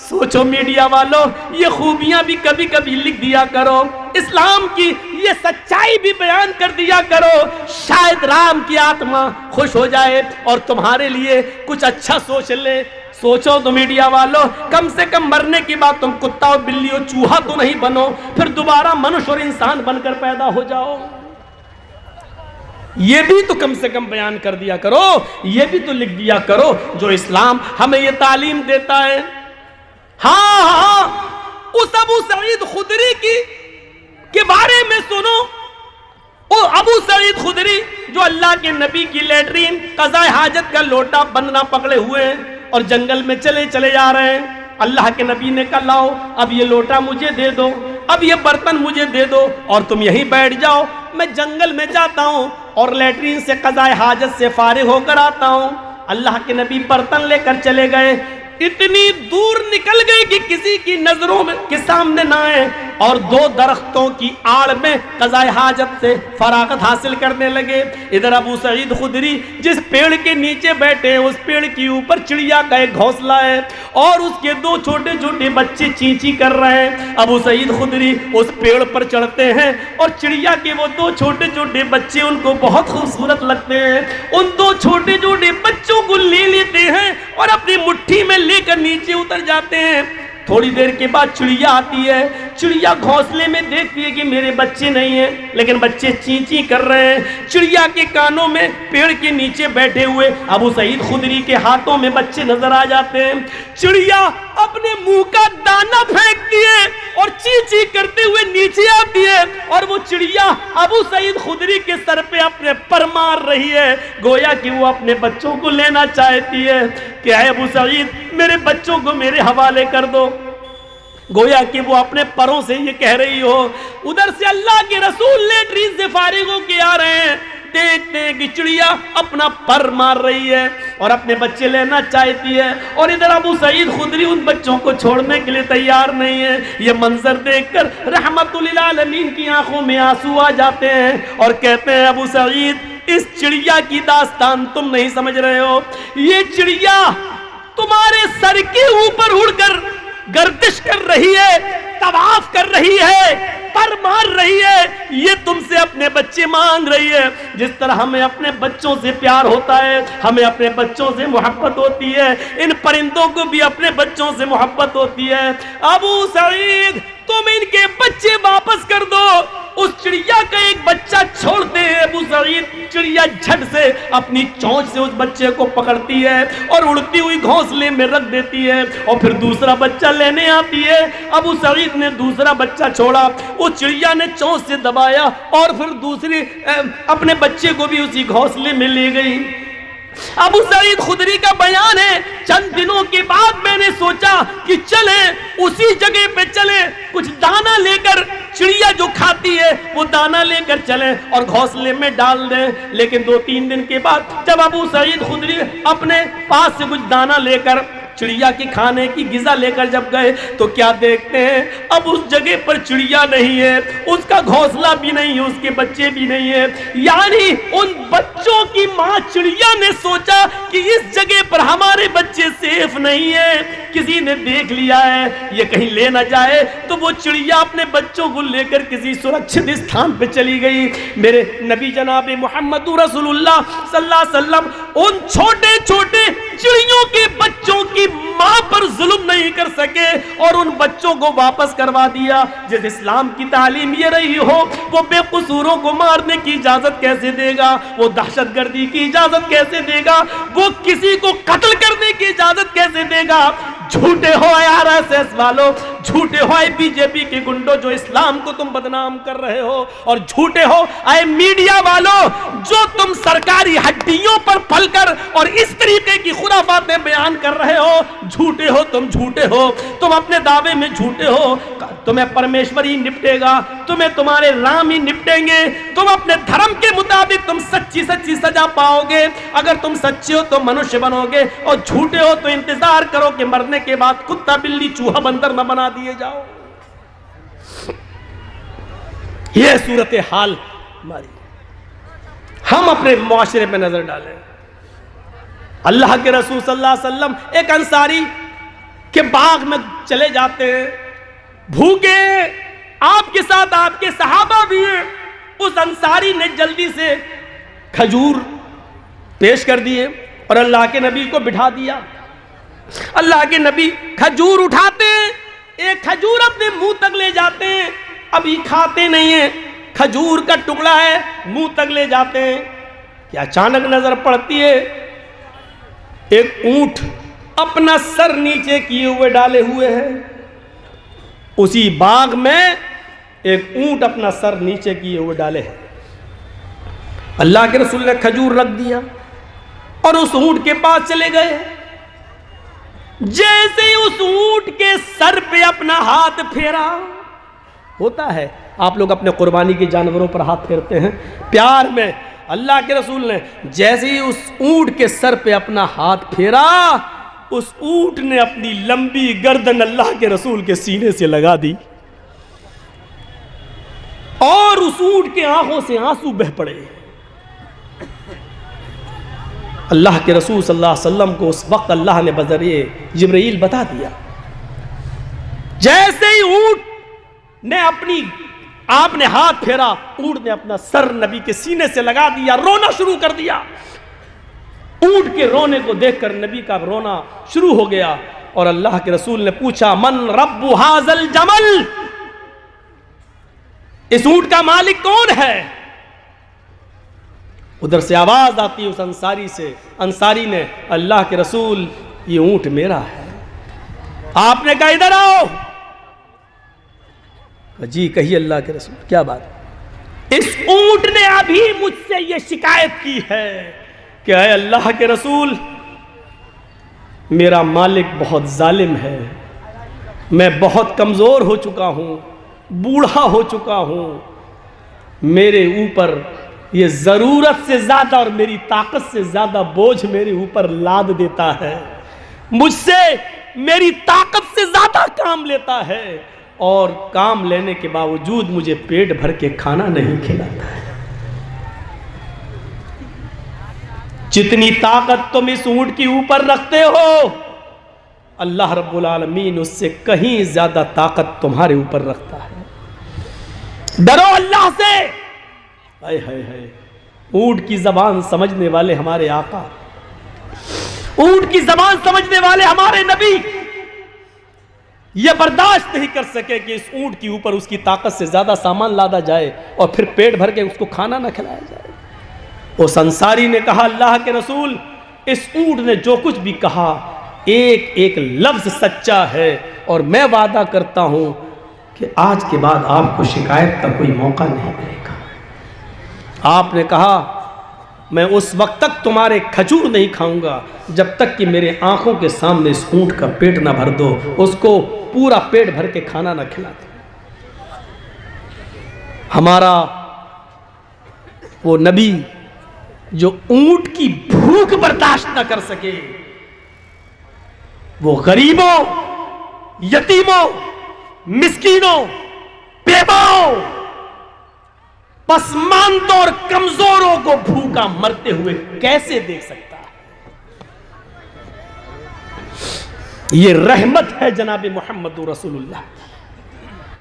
سوچو میڈیا والوں، یہ خوبیاں بھی کبھی کبھی لکھ دیا کرو، اسلام کی یہ سچائی بھی بیان کر دیا کرو، شاید رام کی آتما خوش ہو جائے اور تمہارے لیے کچھ اچھا سوچ لے۔ سوچو تو میڈیا والوں، کم سے کم مرنے کی بات تم کتا اور بلی اور چوہا تو نہیں بنو، پھر دوبارہ منشیہ اور انسان بن کر پیدا ہو جاؤ۔ یہ بھی تو کم سے کم بیان کر دیا کرو، یہ بھی تو لکھ دیا کرو جو اسلام ہمیں یہ تعلیم دیتا ہے۔ ہاں اس ابو سعید خدری کے بارے میں سنو، وہ ابو سعید خدری جو اللہ کے نبی کی لیٹرین قضاء حاجت کا لوٹا بندنا پکڑے ہوئے ہیں اور جنگل میں چلے جا رہے ہیں، اللہ کے نبی نے کہا لاؤ اب یہ لوٹا مجھے دے دو، اب یہ برتن مجھے دے دو اور تم یہیں بیٹھ جاؤ، میں جنگل میں جاتا ہوں اور لیٹرین سے قضاء حاجت سے فارغ ہو کر آتا ہوں۔ اللہ کے نبی برتن لے کر چلے گئے، اتنی دور نکل گئے کہ کسی کی نظروں کے سامنے نہ آئے اور دو درختوں کی آڑ میں قضاء حاجت سے فراغت حاصل کرنے لگے۔ ادھر ابو سعید خدری جس پیڑ کے نیچے بیٹھے اس پیڑ کے اوپر چڑیا کا ایک گھونسلہ ہے اور اس کے دو چھوٹے چھوٹے بچے چینچی کر رہے ہیں۔ ابو سعید خدری اس پیڑ پر چڑھتے ہیں اور چڑیا کے وہ دو چھوٹے چھوٹے بچے ان کو بہت خوبصورت لگتے ہیں، ان دو چھوٹے چھوٹے بچوں کو لے لیتے ہیں اور اپنی مٹھی میں لے کر نیچے اتر جاتے ہیں۔ تھوڑی دیر کے بعد چڑیا آتی ہے، چڑیا گھونسلے میں دیکھتی ہے کہ میرے بچے نہیں ہیں لیکن بچے چینچی کر رہے ہیں۔ چڑیا کے کانوں میں پیڑ کے نیچے بیٹھے ہوئے ابو سعید خدری کے ہاتھوں میں بچے نظر آ جاتے ہیں۔ چڑیا اپنے منہ کا دانہ پھینکتی ہے اور چینچی کرتے ہوئے نیچے آتی ہے اور وہ چڑیا ابو سعید خدری کے سر پہ اپنے پر مار رہی ہے، گویا کہ وہ اپنے بچوں کو لینا چاہتی ہے کہ اے ابو سعید میرے بچوں کو میرے حوالے کر دو، گویا کہ وہ اپنے پروں سے یہ کہہ رہی ہو۔ ادھر سے اللہ کے رسول لیٹرین سے فارغ ہو کے آ رہے ہیں، دیکھتے ہیں کہ چڑیا اپنا پر مار رہی ہے اور اپنے بچے لینا چاہتی ہے اور ادھر ابو سعید خدری ان بچوں کو چھوڑنے کے لیے تیار نہیں ہے۔ یہ منظر دیکھ کر رحمت للعالمین کی آنکھوں میں آنسو آ جاتے ہیں اور کہتے ہیں ابو سعید اس چڑیا کی داستان تم نہیں سمجھ رہے ہو، یہ چڑیا تمہارے سر کے اوپر اڑ کر گردش کر رہی ہے، طواف کر رہی ہے، پر مار رہی ہے، یہ تم سے اپنے بچے مانگ رہی ہے۔ جس طرح ہمیں اپنے بچوں سے پیار ہوتا ہے، ہمیں اپنے بچوں سے محبت ہوتی ہے، ان پرندوں کو بھی اپنے بچوں سے محبت ہوتی ہے۔ ابو سعید تم ان کے بچے واپس کر دو۔ اس چڑیا کا ایک بچہ چھوڑتے ہیں ابو سعید، چڑیا جھٹ سے اپنی چونچ سے اس بچے کو پکڑتی ہے اور اڑتی ہوئی گھونسلے میں رکھ دیتی ہے اور پھر دوسرا بچہ لینے آتی ہے۔ ابو سعید نے دوسرا بچہ چھوڑا، اس چڑیا نے چونچ سے دبایا اور پھر دوسری اپنے بچے کو بھی اسی گھونسلے میں لے گئی۔ ابو سعید خدری کا بیان ہے چند دنوں کے بعد میں نے سوچا کہ چلیں اسی جگہ پہ چلیں، کچھ دانا لے کر، چڑیا جو کھاتی ہے وہ دانا لے کر چلیں اور گھونسلے میں ڈال دیں۔ لیکن 2-3 دن کے بعد جب ابو سعید خدری اپنے پاس سے کچھ دانا لے کر چڑیا کی کھانے کی غذا لے کر جب گئے تو کیا دیکھتے ہیں، اب اس جگہ پر چڑیا نہیں ہے، اس کا گھونسلہ بھی نہیں ہے، اس کے بچے بھی نہیں ہے۔ یعنی ان بچوں کی ماں چڑیا نے سوچا کہ اس جگہ پر ہمارے بچے سیف نہیں ہیں، کسی نے دیکھ لیا ہے، یہ کہیں لے نہ جائے، تو وہ چڑیا اپنے بچوں کو لے کر کسی سرکشت استھان پہ چلی گئی۔ میرے نبی جناب محمد رسول اللہ صلی اللہ علیہ وسلم ان چھوٹے چھوٹے چڑیوں کے بچوں کی ماں پر ظلم نہیں کر سکے اور ان بچوں کو واپس کروا دیا۔ جس اسلام کی تعلیم یہ رہی ہو وہ بے قصوروں کو مارنے کی اجازت کیسے دے گا، وہ دہشت گردی کی اجازت کیسے دے گا، وہ کسی کو قتل کرنے کی اجازت کیسے دے گا؟ جھوٹے ہو RSS والو، جھوٹے ہو بی جے پی کے گنڈوں جو اسلام کو تم بدنام کر رہے ہو، اور جھوٹے ہو اے میڈیا والو جو تم سرکاری ہڈیوں پر پھل کر اور اس طریقے کی خرافاتیں بیان کر رہے ہو۔ جھوٹے ہو تم، جھوٹے ہو تم، اپنے دعوے میں جھوٹے ہو۔ تمہیں پرمیشور ہی نپٹے گا، تمہیں تمہارے رام ہی نپٹیں گے، تم اپنے دھرم کے مطابق تم سچی سچی سزا پاؤ گے۔ اگر تم سچے ہو تو منشیہ بنو گے اور جھوٹے ہو تو انتظار کرو کہ مرنے کے بعد کتا بلی چوہا بندر نہ بنا دیے جاؤ۔ یہ صورتحال ہماری، ہم اپنے معاشرے میں نظر ڈالیں۔ اللہ کے رسول صلی اللہ علیہ وسلم ایک انصاری کہ باغ میں چلے جاتے ہیں بھوکے، آپ کے ساتھ آپ کے صحابہ بھی ہیں. اس انصاری نے جلدی سے کھجور پیش کر دیے اور اللہ کے نبی کو بٹھا دیا. اللہ کے نبی کھجور اٹھاتے ہیں، ایک کھجور اپنے منہ تک لے جاتے ہیں. ابھی کھاتے نہیں ہیں، کھجور کا ٹکڑا ہے، منہ تک لے جاتے ہیں کہ اچانک نظر پڑتی ہے ایک اونٹ اپنا سر نیچے کیے ہوئے ڈالے ہوئے ہے. اسی باغ میں ایک اونٹ اپنا سر نیچے کیے ہوئے ڈالے ہے. اللہ کے رسول نے کھجور رکھ دیا اور اس اونٹ کے پاس چلے گئے. جیسے ہی اس اونٹ کے سر پہ اپنا ہاتھ پھیرا، ہوتا ہے آپ لوگ اپنے قربانی کے جانوروں پر ہاتھ پھیرتے ہیں پیار میں، اللہ کے رسول نے جیسے ہی اس اونٹ کے سر پہ اپنا ہاتھ پھیرا، اس اونٹ نے اپنی لمبی گردن اللہ کے رسول کے سینے سے لگا دی اور اس اونٹ کے آنکھوں سے آنسو بہہ پڑے. اللہ کے رسول صلی اللہ علیہ وسلم کو اس وقت اللہ نے بذریعہ جبرائیل بتا دیا. جیسے ہی اونٹ نے آپ نے ہاتھ پھیرا، اونٹ نے اپنا سر نبی کے سینے سے لگا دیا، رونا شروع کر دیا. اونٹ کے رونے کو دیکھ کر نبی کا رونا شروع ہو گیا اور اللہ کے رسول نے پوچھا من رب ھذا الجمل، اس اونٹ کا مالک کون ہے؟ ادھر سے آواز آتی اس انصاری سے، انصاری نے اللہ کے رسول یہ اونٹ میرا ہے. آپ نے کہا ادھر آؤ. جی کہیے اللہ کے رسول کیا بات؟ اس اونٹ نے ابھی مجھ سے یہ شکایت کی ہے کہ اے اللہ کے رسول میرا مالک بہت ظالم ہے، میں بہت کمزور ہو چکا ہوں، بوڑھا ہو چکا ہوں، میرے اوپر یہ ضرورت سے زیادہ اور میری طاقت سے زیادہ بوجھ میرے اوپر لاد دیتا ہے، مجھ سے میری طاقت سے زیادہ کام لیتا ہے اور کام لینے کے باوجود مجھے پیٹ بھر کے کھانا نہیں کھلاتا ہے. جتنی طاقت تم اس اونٹ کے اوپر رکھتے ہو اللہ رب العالمین اس سے کہیں زیادہ طاقت تمہارے اوپر رکھتا ہے. ڈرو اللہ سے. ہائے ہائے ہائے، اونٹ کی زبان سمجھنے والے ہمارے آقا، اونٹ کی زبان سمجھنے والے ہمارے نبی یہ برداشت نہیں کر سکے کہ اس اونٹ کے اوپر اس کی طاقت سے زیادہ سامان لادا جائے اور پھر پیٹ بھر کے اس کو کھانا نہ کھلایا جائے. اس انصاری نے کہا اللہ کے رسول اس اونٹ نے جو کچھ بھی کہا ایک ایک لفظ سچا ہے اور میں وعدہ کرتا ہوں کہ آج کے بعد آپ کو شکایت کا کوئی موقع نہیں ملے گا. آپ نے کہا میں اس وقت تک تمہارے کھجور نہیں کھاؤں گا جب تک کہ میرے آنکھوں کے سامنے اس اونٹ کا پیٹ نہ بھر دو، اس کو پورا پیٹ بھر کے کھانا نہ کھلا دو. ہمارا وہ نبی جو اونٹ کی بھوک برداشت نہ کر سکے، وہ غریبوں، یتیموں، مسکینوں، بیواؤں، پسماندوں اور کمزوروں کو بھوکا مرتے ہوئے کیسے دیکھ سکتا ہے؟ یہ رحمت ہے جناب محمد رسول اللہ.